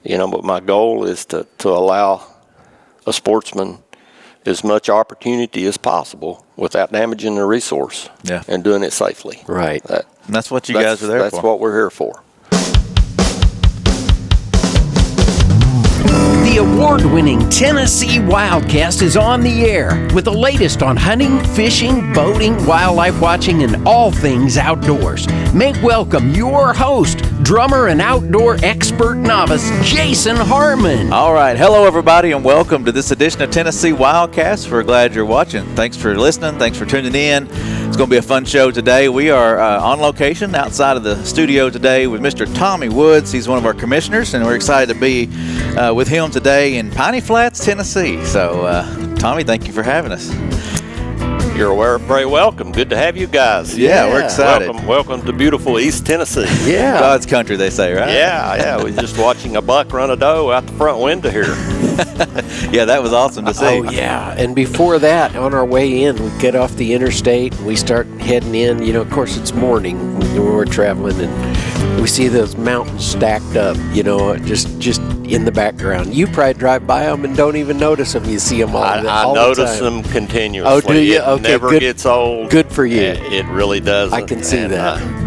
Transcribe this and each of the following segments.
But my goal is to allow a sportsman as much opportunity as possible without damaging the resource and doing it safely. Right. And that's what you guys are there for. That's what we're here for. The award-winning Tennessee WildCast is on the air with the latest on hunting, fishing, boating, wildlife watching, and all things outdoors. Make welcome your host, drummer and outdoor expert novice, Jason Harmon. All right. Hello, everybody, and welcome to this edition of Tennessee WildCast. We're glad you're watching. Thanks for listening. Thanks for tuning in. It's going to be a fun show today. We are on location outside of the studio today with Mr. Tommy Woods. He's one of our commissioners, and we're excited to be with him today in Piney Flats, Tennessee. So, Tommy, thank you for having us. You're very welcome. Good to have you guys. Yeah, we're excited. Welcome to beautiful East Tennessee. Yeah. God's country, they say, right? Yeah. We're just watching a buck run a doe out the front window here. Yeah, that was awesome to see. Oh, yeah. And before that, on our way in, we get off the interstate and we start heading in. Of course, it's morning when we're traveling, and we see those mountains stacked up, just in the background. You probably drive by them and don't even notice them. You see them all the time. I notice them continuously. Oh, do you? Okay, never good. Gets old. Good for you. It really does. I can see that.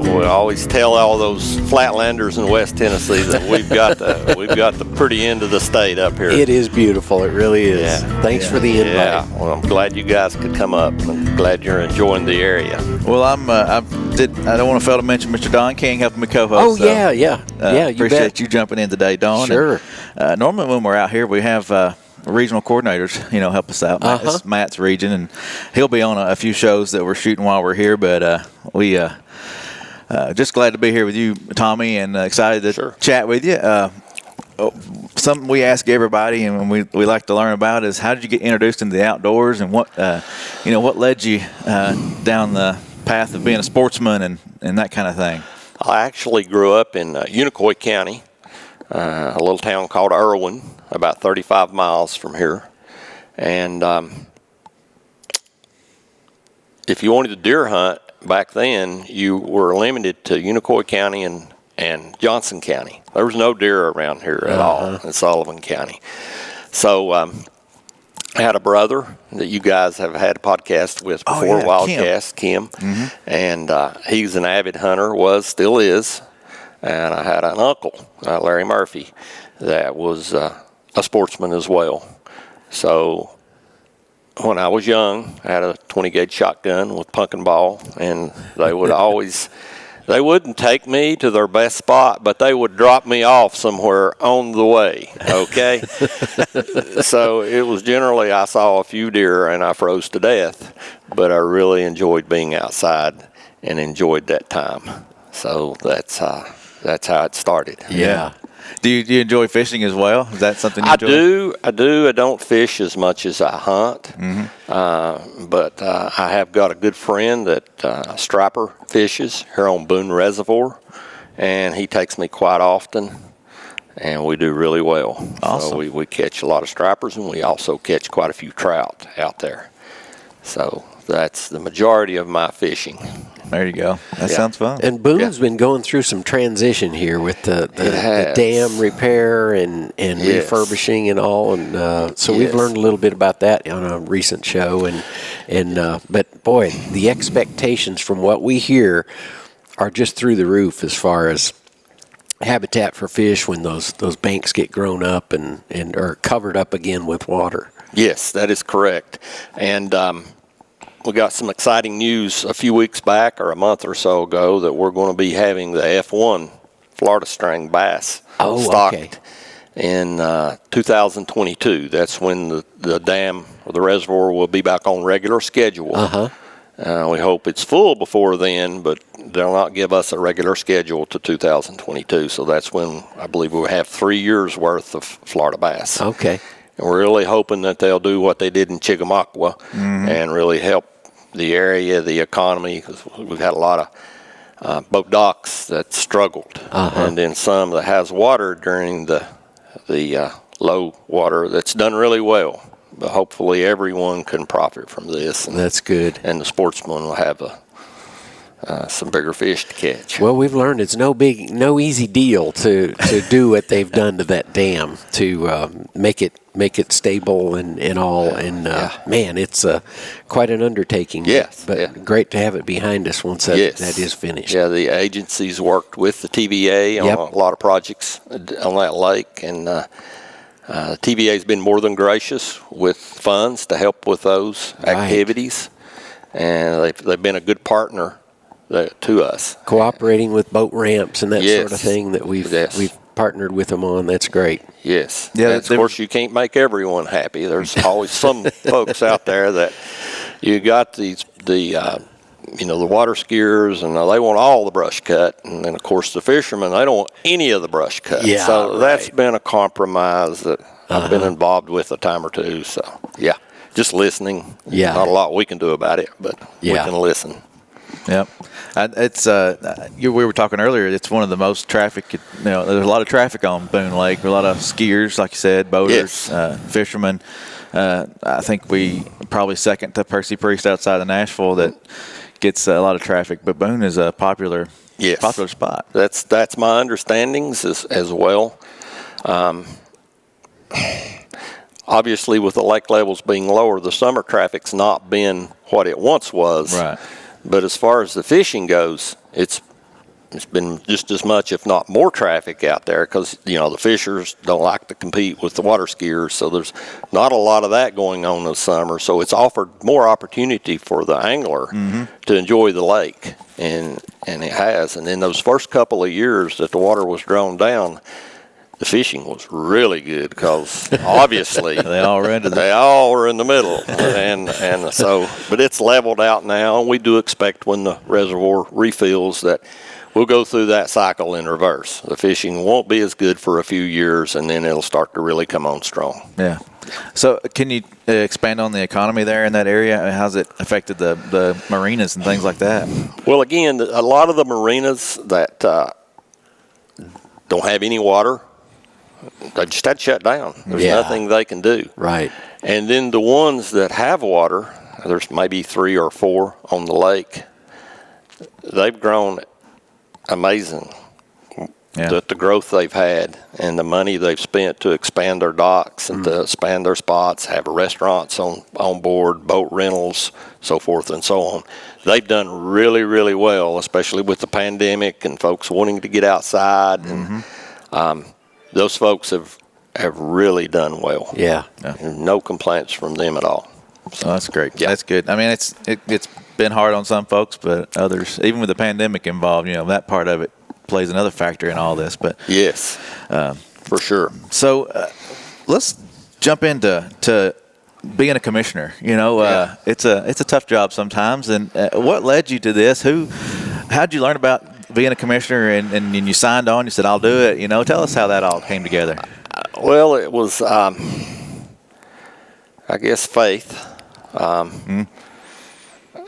We always tell all those flatlanders in West Tennessee that we've got the pretty end of the state up here. It is beautiful. It really is. Yeah. Thanks for the invite. Yeah. Well, I'm glad you guys could come up. I'm glad you're enjoying the area. Well, I don't want to fail to mention Mr. Don King helping me co-host. Oh, yeah. You appreciate you jumping in today, Don. Sure. And, normally when we're out here, we have regional coordinators, help us out. It's Matt's region, and he'll be on a few shows that we're shooting while we're here. But we just glad to be here with you, Tommy, and excited to chat with you. Something we ask everybody, and we like to learn about, is how did you get introduced into the outdoors, and what led you down the path of being a sportsman and that kind of thing. I actually grew up in Unicoi County, a little town called Irwin, about 35 miles from here. And if you wanted to deer hunt back then, you were limited to Unicoi County and Johnson County. There was no deer around here at all in Sullivan County. So I had a brother that you guys have had a podcast with before, WildCast, Kim. Mm-hmm. And he's an avid hunter, still is. And I had an uncle, Larry Murphy, that was a sportsman as well. So when I was young, I had a 20-gauge shotgun with pumpkin ball, and they wouldn't take me to their best spot, but they would drop me off somewhere on the way, okay? So it was generally, I saw a few deer and I froze to death, but I really enjoyed being outside and enjoyed that time. So that's how it started. Yeah. Do you enjoy fishing as well? Is that something you enjoy? I do. I don't fish as much as I hunt, but I have got a good friend that striper fishes here on Boone Reservoir, and he takes me quite often, and we do really well. Awesome. So we catch a lot of stripers, and we also catch quite a few trout out there. So that's the majority of my fishing. There you go. That sounds fun. And Boone's been going through some transition here with the dam repair and refurbishing and all, and so we've learned a little bit about that on a recent show. But boy, the expectations from what we hear are just through the roof as far as habitat for fish when those banks get grown up and are covered up again with water. Yes, that is correct. And we got some exciting news a few weeks back, or a month or so ago, that we're going to be having the F1 Florida string bass stocked in 2022. That's when the dam or the reservoir will be back on regular schedule. We hope it's full before then, but they'll not give us a regular schedule to 2022. So that's when I believe we'll have 3 years worth of Florida bass. Okay. And we're really hoping that they'll do what they did in Chickamauga and really help the area, the economy, because we've had a lot of boat docks that struggled, and then some that has water during the low water that's done really well. But hopefully everyone can profit from this. And that's good. And the sportsman will have some bigger fish to catch. Well, we've learned it's no easy deal to do what they've done to that dam to make it stable and all. And man, it's quite an undertaking. Yes, but great to have it behind us once that is finished. Yeah, the agencies worked with the TVA on a lot of projects on that lake, and the TVA has been more than gracious with funds to help with those activities, and they've been a good partner to us, cooperating with boat ramps and that sort of thing that we've partnered with them on. That's great. Yes. Yeah. Of course, you can't make everyone happy. There's always some folks out there that you got the water skiers, and they want all the brush cut, and then of course the fishermen, they don't want any of the brush cut. Yeah, so that's been a compromise that I've been involved with a time or two. So just listening. Yeah. Not a lot we can do about it, but we can listen. Yep. It's we were talking earlier. It's one of the most traffic. There's a lot of traffic on Boone Lake. A lot of skiers, like you said, boaters, fishermen. I think we probably second to Percy Priest outside of Nashville that gets a lot of traffic. But Boone is a popular spot. That's my understandings as well. Obviously, with the lake levels being lower, the summer traffic's not been what it once was. Right. But as far as the fishing goes, it's been just as much, if not more, traffic out there because, the fishers don't like to compete with the water skiers. So there's not a lot of that going on this summer. So it's offered more opportunity for the angler to enjoy the lake, and it has. And in those first couple of years that the water was drawn down, the fishing was really good because obviously they all were in the middle, and so, but it's leveled out now, and we do expect when the reservoir refills that we'll go through that cycle in reverse. The fishing won't be as good for a few years, and then it'll start to really come on strong. Yeah. So can you expand on the economy there in that area? How's it affected the marinas and things like that? Well, again, a lot of the marinas that don't have any water, they just had to shut down. There's nothing they can do. Right. And then the ones that have water, there's maybe 3 or 4 on the lake, they've grown amazing. The growth they've had and the money they've spent to expand their docks and to expand their spots, have restaurants on board, boat rentals, so forth and so on. They've done really, really well, especially with the pandemic and folks wanting to get outside. And those folks have really done well. Yeah. No complaints from them at all. So that's great. Yeah. That's good. I mean, it's been hard on some folks, but others, even with the pandemic involved, that part of it plays another factor in all this. But yes, for sure. So let's jump into being a commissioner. It's a tough job sometimes. And what led you to this? How'd you learn about being a commissioner and you signed on? You said, "I'll do it." Tell us how that all came together. Well, it was, I guess, faith. I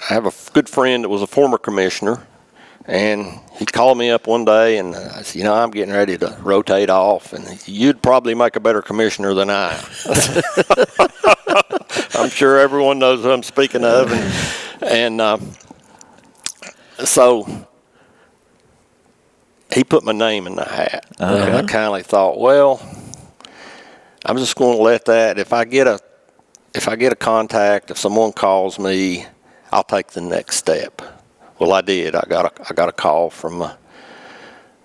have a good friend that was a former commissioner, and he called me up one day, and I said, I'm getting ready to rotate off, and you'd probably make a better commissioner than I am. I'm sure everyone knows who I'm speaking of, and so he put my name in the hat. And I kind of thought, well, I'm just going to let that. If I get a contact, if someone calls me, I'll take the next step. Well, I did. I got a call from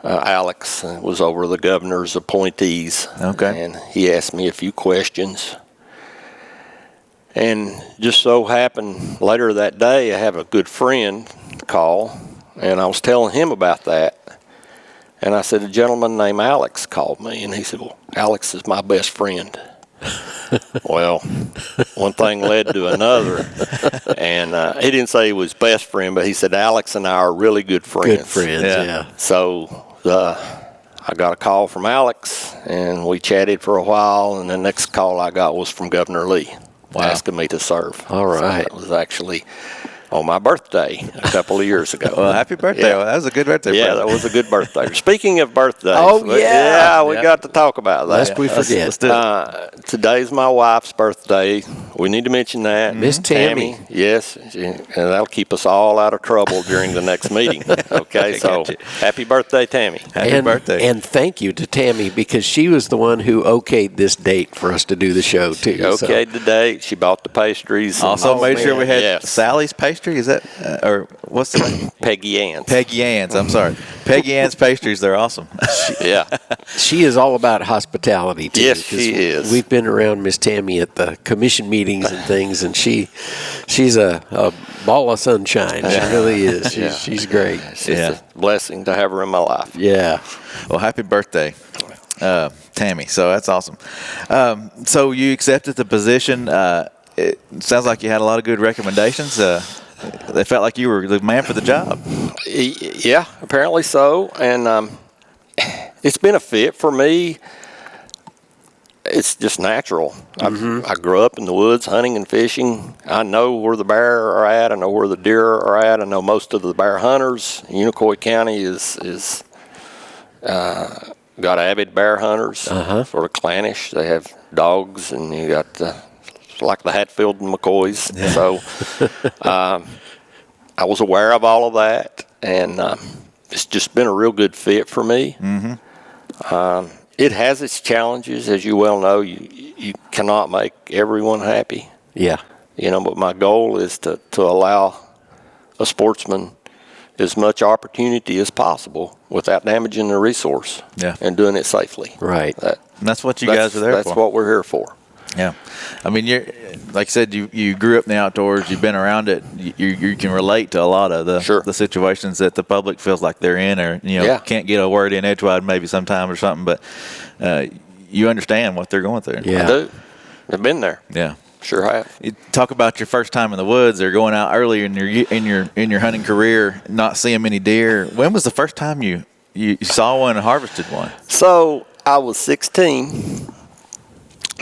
Alex. It was over the governor's appointees. Okay. And he asked me a few questions. And just so happened later that day, I have a good friend call, and I was telling him about that. And I said, a gentleman named Alex called me, and he said, well, Alex is my best friend. Well, one thing led to another, and he didn't say he was best friend, but he said Alex and I are really good friends. Good friends, yeah. So I got a call from Alex, and we chatted for a while, and the next call I got was from Governor Lee asking me to serve. All right. So that was actually on my birthday a couple of years ago. Well, happy birthday. Well, that was a good birthday Yeah, present. that was a good birthday. Speaking of birthdays. We got to talk about that. Lest we forget. Let's do it. Today's my wife's birthday. We need to mention that. Miss Tammy. Yes, and that'll keep us all out of trouble during the next meeting. Okay, so happy birthday, Tammy. Happy birthday. And thank you to Tammy, because she was the one who okayed this date for us to do the show, too. She okayed the date. She bought the pastries. Also made sure we had Yes. Sally's pastry. Is that, or what's the name? Peggy Ann's. Peggy Ann's. I'm sorry. Peggy Ann's pastries. They're awesome. Yeah. She is all about hospitality, too. Yes, 'cause she is. We've been around Miss Tammy at the commission meetings and things, and she's a ball of sunshine. She really is. She's great. It's a blessing to have her in my life. Yeah. Well, happy birthday, Tammy. So that's awesome. So you accepted the position. It sounds like you had a lot of good recommendations. They felt like you were the man for the job. Yeah, apparently so. And it's been a fit for me. It's just natural. I grew up in the woods hunting and fishing. I know where the bear are at. I know where the deer are at. I know most of the bear hunters. Unicoi County is got avid bear hunters, sort of clannish. They have dogs, and you got like the Hatfield and McCoys. Yeah. So I was aware of all of that, and it's just been a real good fit for me. It has its challenges, as you well know. You cannot make everyone happy. Yeah. But my goal is to allow a sportsman as much opportunity as possible without damaging the resource and doing it safely. Right. That's what you guys are there for. That's what we're here for. Yeah. I mean, you're like I said, you grew up in the outdoors. You've been around it. You can relate to a lot of the situations that the public feels like they're in, or can't get a word in edgewise maybe sometime or something. But you understand what they're going through. Yeah. I do. I've been there. Yeah. Sure have. You talk about your first time in the woods or going out earlier in your hunting career, not seeing many deer. When was the first time you saw one and harvested one? So I was 16.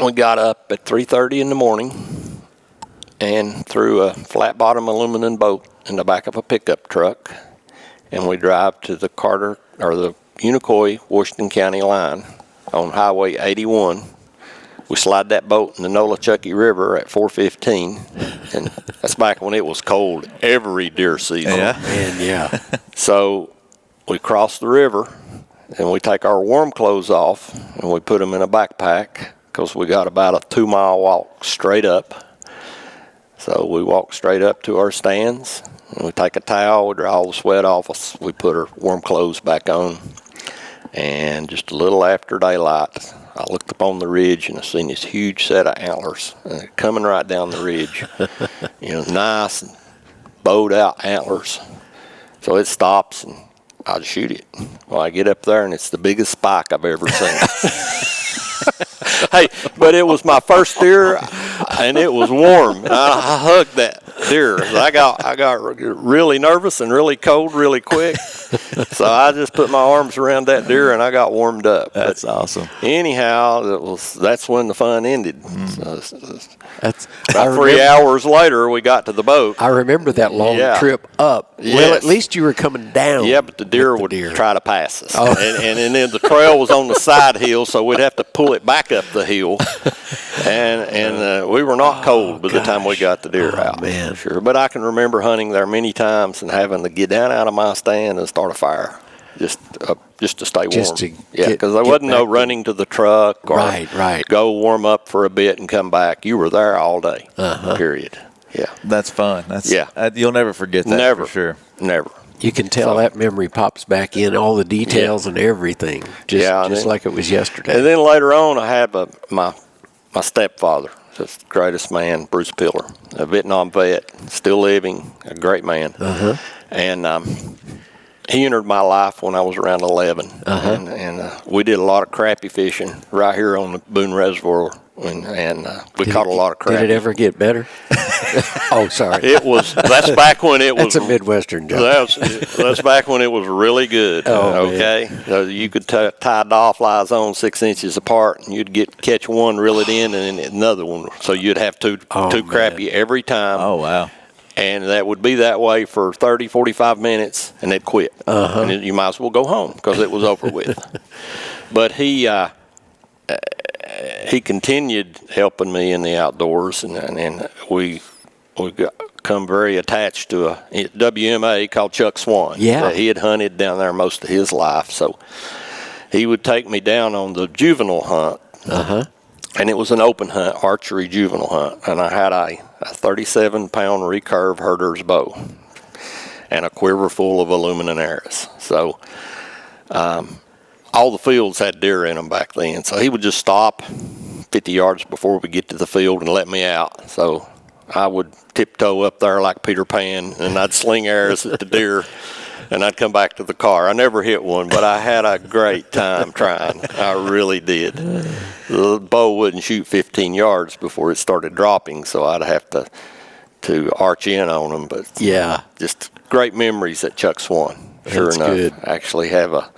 We got up at 3:30 in the morning and threw a flat bottom aluminum boat in the back of a pickup truck, and we drive to the Carter or the Unicoi Washington County line on Highway 81. We slide that boat in the Nolichucky River at 4:15, and that's back when it was cold every deer season. Yeah. Man, yeah. So we cross the river, and we take our warm clothes off, and we put them in a backpack because we got about a 2-mile walk straight up. So we walk straight up to our stands, and we take a towel, we dry all the sweat off us, we put our warm clothes back on, and just a little after daylight, I looked up on the ridge and I seen this huge set of antlers coming right down the ridge. Nice and bowed out antlers. So it stops and I just shoot it. Well, I get up there and it's the biggest spike I've ever seen. Hey, but it was my first deer and it was warm. And I hugged that deer. I got really nervous and really cold really quick. So I just put my arms around that deer and I got warmed up. That's awesome. Anyhow, that's when the fun ended. That's about 3 hours later, we got to the boat. I remember that long trip up. Yes. Well, at least you were coming down. Yeah, but the deer would try to pass us. Oh. And then the trail was on the side hill, so we'd have to pull it back up the hill. And we were not cold by the time we got the deer out. Man. Sure. But I can remember hunting there many times and having to get down out of my stand and start a fire. Just to stay warm. Because there wasn't no running to the truck or go warm up for a bit and come back. You were there all day, period. Yeah. That's fun. You'll never forget that. Never. For sure. Never. You can tell that memory pops back in, all the details and everything, just like it was yesterday. And then later on, I had my stepfather, just the greatest man, Bruce Pillar, a Vietnam vet, still living, a great man. And he entered my life when I was around 11, and we did a lot of crappie fishing right here on the Boone Reservoir, and we caught a lot of crappie. Did it ever get better? Oh, sorry. That's back when it was. That's a Midwestern joke. That's back when it was really good. Oh, okay, so you could tie dowflies on 6 inches apart, and you'd catch one, reel it in, and then another one. So you'd have two crappie every time. Oh wow. And that would be that way for 30, 45 minutes, and they'd quit. And you might as well go home because it was over with. But he continued helping me in the outdoors, and we come very attached to a WMA called Chuck Swan. Yeah. He had hunted down there most of his life, so he would take me down on the juvenile hunt. And it was an open hunt, archery juvenile hunt, and I had a 37-pound recurve herder's bow and a quiver full of aluminum arrows. So all the fields had deer in them back then. So he would just stop 50 yards before we get to the field and let me out. So I would tiptoe up there like Peter Pan, and I'd sling arrows at the deer, and I'd come back to the car. I never hit one, but I had a great time trying. I really did. The bow wouldn't shoot 15 yards before it started dropping, so I'd have to arch in on them. But yeah, just great memories at Chuck Swan. Sure That's enough, good. I actually have a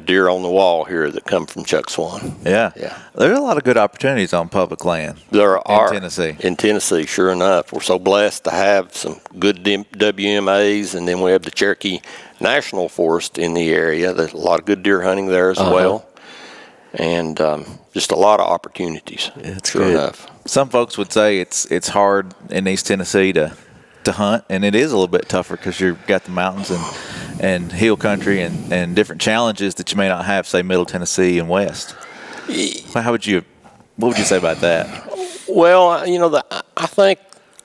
deer on the wall here that come from Chuck Swan. Yeah. Yeah. There's a lot of good opportunities on public land. There are. In Tennessee. In Tennessee, sure enough. We're so blessed to have some good WMAs, and then we have the Cherokee National Forest in the area. There's a lot of good deer hunting there as well. And just a lot of opportunities. That's sure good. enough. Some folks would say it's hard in East Tennessee to hunt, and it is a little bit tougher because you've got the mountains and hill country and different challenges that you may not have, say, Middle Tennessee and West. What would you say about that? Well, I think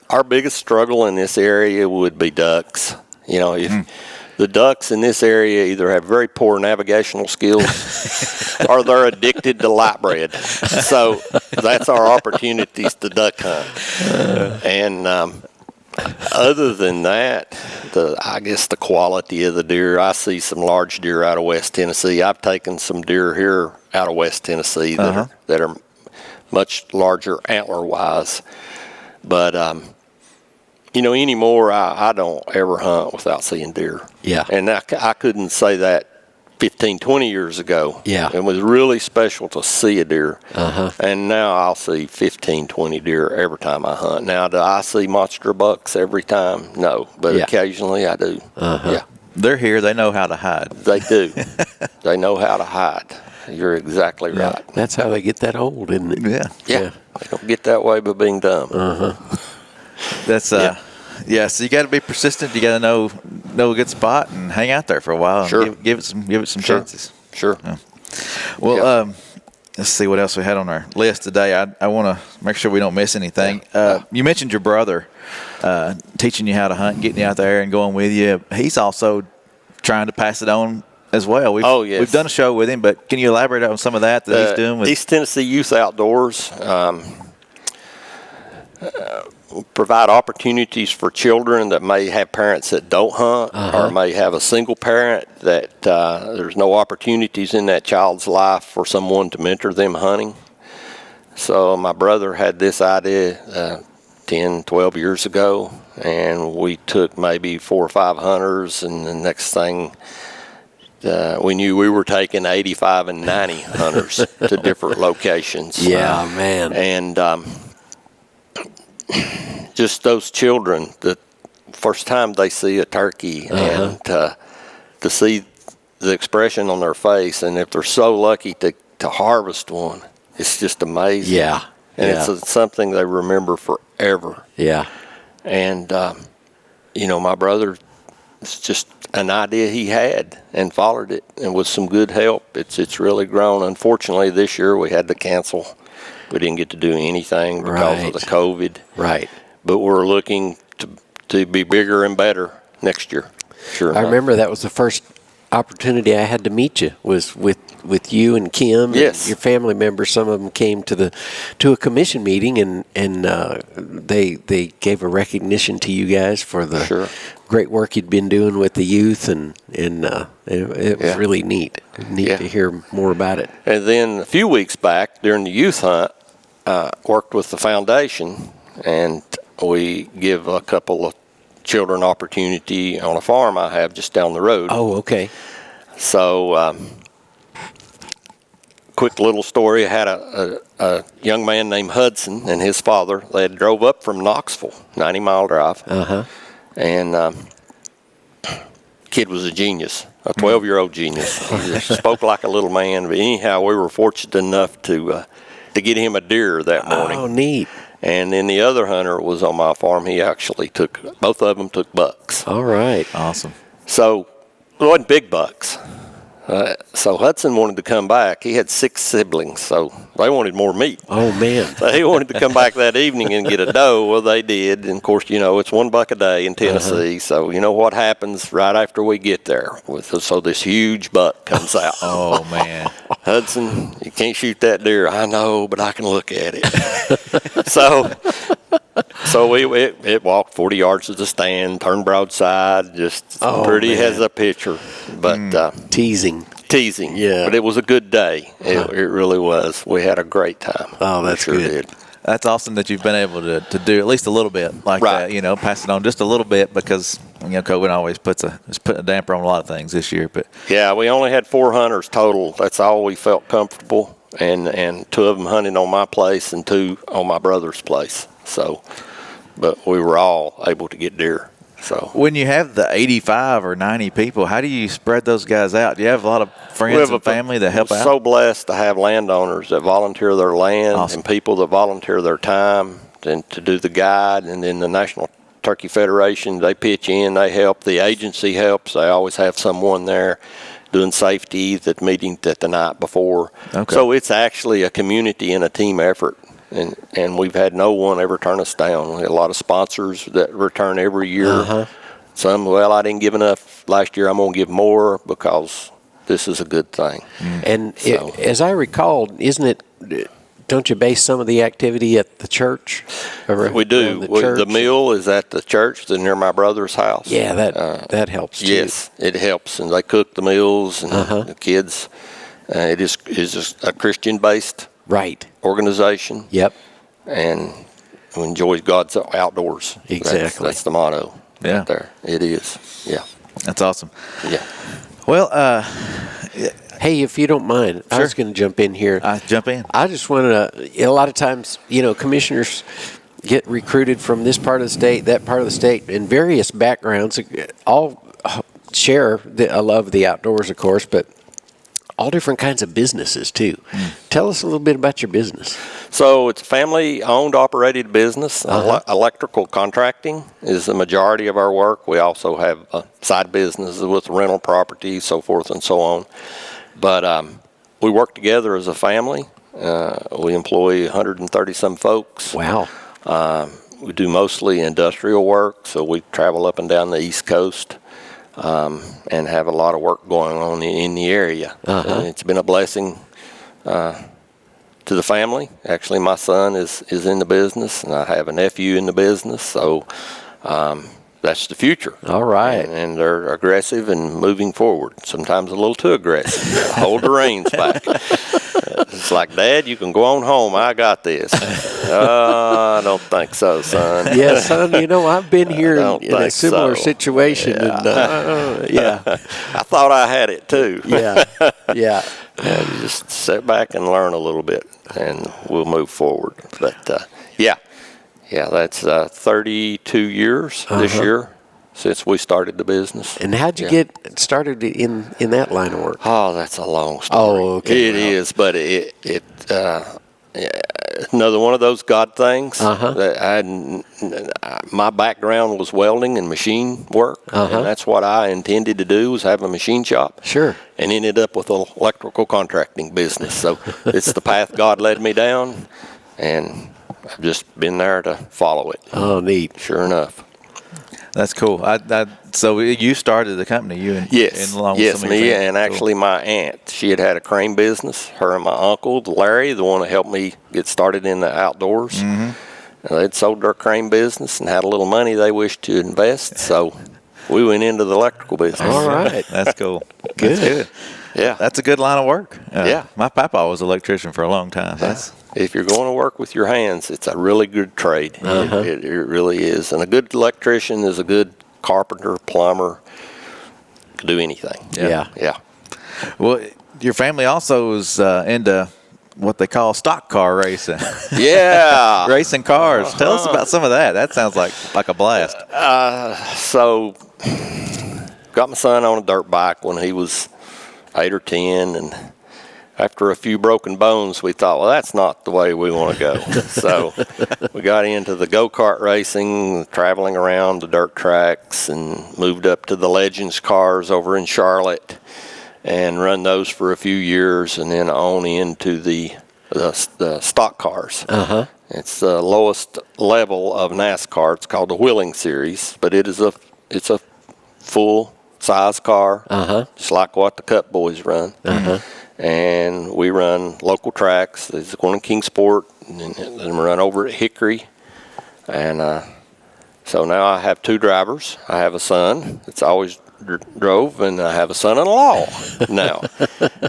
our biggest struggle in this area would be ducks. If the ducks in this area either have very poor navigational skills or they're addicted to light bread. So that's our opportunities to duck hunt. And other than that, I guess the quality of the deer, I see some large deer out of West Tennessee. I've taken some deer here out of West Tennessee that are much larger antler-wise. But, anymore, I don't ever hunt without seeing deer. Yeah. And I couldn't say that 15, 20 years ago. Yeah. It was really special to see a deer. And now I'll see 15, 20 deer every time I hunt. Now, do I see monster bucks every time? No. But occasionally I do. Yeah. They're here. They know how to hide. They do. They know how to hide. You're exactly right. That's how they get that old, isn't it? Yeah. Yeah. They don't get that way by being dumb. That's so you got to be persistent. You got to know a good spot and hang out there for a while. Sure. And give it some chances. Sure. Yeah. Well, let's see what else we had on our list today. I want to make sure we don't miss anything. You mentioned your brother teaching you how to hunt, getting you out there and going with you. He's also trying to pass it on as well. We've done a show with him, but can you elaborate on some of that he's doing with East Tennessee Youth Outdoors? Provide opportunities for children that may have parents that don't hunt or may have a single parent that there's no opportunities in that child's life for someone to mentor them hunting. So my brother had this idea 10, 12 years ago, and we took maybe 4 or 5 hunters, and the next thing we knew we were taking 85 and 90 hunters to different locations. Yeah, man. And just those children, the first time they see a turkey and to see the expression on their face, and if they're so lucky to harvest one, it's just amazing. Yeah. And it's something they remember forever. Yeah. And, my brother, it's just an idea he had and followed it, and with some good help, it's really grown. Unfortunately, this year we had to cancel. We didn't get to do anything because of the COVID. Right. But we're looking to be bigger and better next year. Sure enough. I remember that was the first opportunity I had to meet you was with you and Kim Yes. and your family members. Some of them came to a commission meeting and they gave a recognition to you guys for the great work you'd been doing with the youth and it was really neat to hear more about it. And then a few weeks back during the youth hunt, worked with the foundation, and we give a couple of children opportunity on a farm I have just down the road. Oh, okay. So quick little story. I had a young man named Hudson and his father. They had drove up from Knoxville, 90-mile drive. And kid was a genius, a 12-year-old genius. He just spoke like a little man. But anyhow, we were fortunate enough to get him a deer that morning. Oh, neat. And then the other hunter was on my farm. He actually both of them took bucks. All right. Awesome. So it wasn't big bucks. So Hudson wanted to come back. He had 6 siblings, so they wanted more meat. Oh, man. So he wanted to come back that evening and get a doe. Well, they did. And, of course, it's $1 a day in Tennessee. So you know what happens right after we get there. So this huge buck comes out. Oh, man. Hudson, you can't shoot that deer. I know, but I can look at it. So it walked 40 yards to the stand, turned broadside, just pretty as a picture. But teasing. Yeah. But it was a good day. It really was. We had a great time. Oh, that's sure good. Did. That's awesome that you've been able to do at least a little bit like that, pass it on just a little bit because, COVID always puts a damper on a lot of things this year. But yeah, we only had 4 hunters total. That's all we felt comfortable. And 2 of them hunted on my place and 2 on my brother's place. So, but we were all able to get deer. So when you have the 85 or 90 people, how do you spread those guys out? Do you have a lot of friends and family that help out? We're so blessed to have landowners that volunteer their land and people that volunteer their time and to do the guide. And then the National Turkey Federation, they pitch in, they help. The agency helps. They always have someone there doing safety, that meeting the night before. Okay. So it's actually a community and a team effort. And we've had no one ever turn us down. We had a lot of sponsors that return every year. Some, I didn't give enough last year. I'm going to give more because this is a good thing. And as I recall, don't you base some of the activity at the church? We do. The meal is at the church near my brother's house. Yeah, that helps too. Yes, it helps. And they cook the meals and the kids. It is just a Christian-based organization. Yep. And who enjoys God's outdoors. Exactly. That's the motto. Yeah. Right there. It is. Yeah. That's awesome. Yeah. Well, hey, if you don't mind, I was going to jump in here. Jump in. I just wanted to, a lot of times, commissioners get recruited from this part of the state, that part of the state, in various backgrounds, all share a love of the outdoors, of course, but all different kinds of businesses too. Tell us a little bit about your business. So it's a family-owned, operated business. Electrical contracting is the majority of our work. We also have side businesses with rental property, so forth and so on. But we work together as a family. We employ 130-some folks. Wow. We do mostly industrial work, so we travel up and down the East Coast. And have a lot of work going on in the area. It's been a blessing to the family. Actually, my son is in the business, and I have a nephew in the business, so that's the future. All right. And they're aggressive and moving forward, sometimes a little too aggressive. Hold the reins back. It's like, Dad, you can go on home. I got this. I don't think so, son. Yeah, son, I've been here in a similar situation. Yeah. And, I thought I had it, too. Yeah. And just sit back and learn a little bit, and we'll move forward. But, that's 32 years this year since we started the business. And how'd you get started in that line of work? Oh, that's a long story. Oh, okay. It is, but it another one of those God things. That my background was welding and machine work, and that's what I intended to do, was have a machine shop. Sure. And ended up with an electrical contracting business. So it's the path God led me down, and I've just been there to follow it. Oh, neat. Sure enough. That's cool. So you started the company, along with some of your me, friends. and actually my aunt. She had a crane business. Her and my uncle, Larry, the one that helped me get started in the outdoors. They'd sold their crane business and had a little money they wished to invest, so we went into the electrical business. All right. That's cool. Good. That's good. Yeah. That's a good line of work. Yeah. My papa was an electrician for a long time. If you're going to work with your hands, it's a really good trade. It really is. And a good electrician is a good carpenter, plumber, can do anything. Yeah. Yeah. Well, your family also is into what they call stock car racing. Yeah. Racing cars. Tell us about some of that. That sounds like a blast. So, got my son on a dirt bike when he was 8 or 10, and after a few broken bones, we thought, well, that's not the way we want to go. So we got into the go-kart racing, traveling around the dirt tracks, and moved up to the Legends cars over in Charlotte and run those for a few years, and then on into the stock cars. Uh-huh. It's the lowest level of NASCAR. It's called the Wheeling Series, but it's a full-size car, just like what the Cup boys run. And we run local tracks. There's one in Kingsport, and then we run over at Hickory. And so now I have 2 drivers. I have a son that's always drove, and I have a son-in-law now.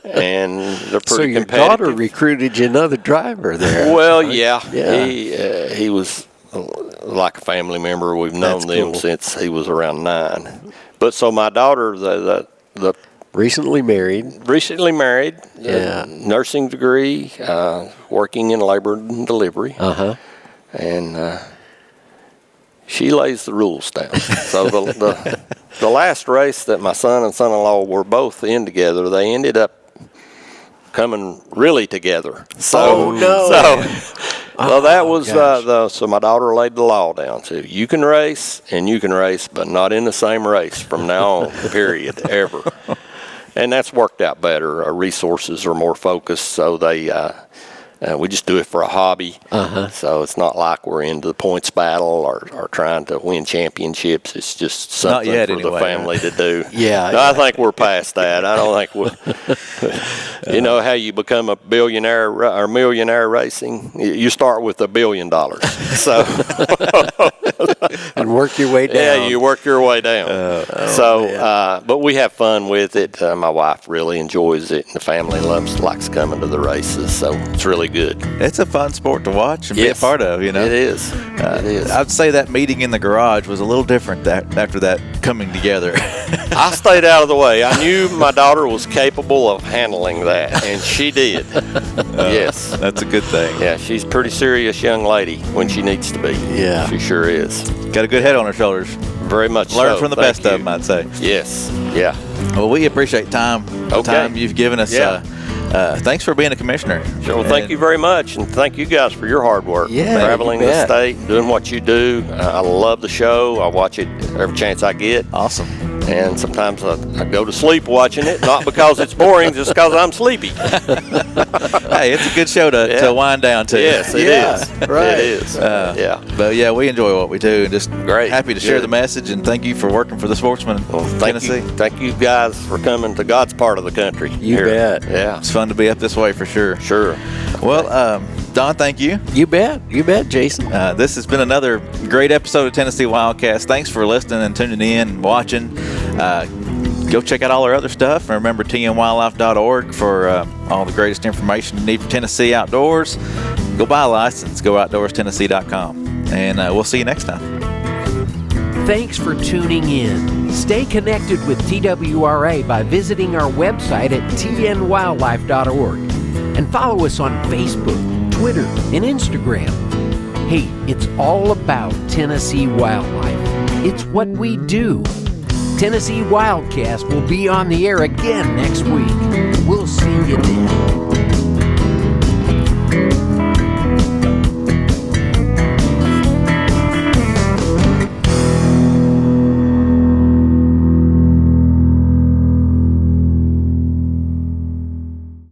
And they're pretty so your competitive. daughter recruited you another driver there. Well, yeah. He was like a family member. We've known them since he was around 9. But so my daughter, the Recently married, nursing degree, working in labor and delivery, and she lays the rules down. So the last race that my son and son-in-law were both in together, they ended up coming really together. So, so that was so my daughter laid the law down. So you can race, but not in the same race from now on. Period. Ever. And that's worked out better. Our resources are more focused, so we just do it for a hobby. So it's not like we're into the points battle or trying to win championships. It's just something for the family to do. I think we're past that. I don't think we're. You know how you become a billionaire or millionaire racing? You start with $1 billion. So and work your way down. Yeah, you work your way down. But we have fun with it. My wife really enjoys it, and the family likes coming to the races. So it's really good. It's a fun sport to watch and be a part of, you know. It is. It is. I'd say that meeting in the garage was a little different after that coming together. I stayed out of the way. I knew my daughter was capable of handling that, and she did. Yes. That's a good thing. Yeah, she's a pretty serious young lady when she needs to be. Yeah. She sure is. Got a good head on her shoulders. Very much so. Learn from the best of them, I'd say. Yes. Yeah. Well, we appreciate the time you've given us. Yeah. Thanks for being a commissioner. Sure. Well, thank you very much, and thank you guys for your hard work. Yeah, traveling the state, doing what you do. I love the show. I watch it every chance I get. Awesome. And sometimes I go to sleep watching it, not because it's boring, just because I'm sleepy. Hey, it's a good show to wind down to. Yes, it is. Right. It is. But yeah, we enjoy what we do, and just happy to share Good. the message. And thank you for working for the Sportsman Tennessee. Thank you guys for coming to God's part of the country. You bet. Yeah. It's fun to be up this way for sure. Sure. Well, Don, thank you. You bet, Jason. This has been another great episode of Tennessee WildCast. Thanks for listening and tuning in and watching. Go check out all our other stuff. And remember, tnwildlife.org for all the greatest information you need for Tennessee outdoors. Go buy a license. Go outdoorstennessee.com. And we'll see you next time. Thanks for tuning in. Stay connected with TWRA by visiting our website at tnwildlife.org and follow us on Facebook, Twitter, and Instagram. Hey, it's all about Tennessee wildlife. It's what we do. Tennessee WildCast will be on the air again next week. We'll see you then.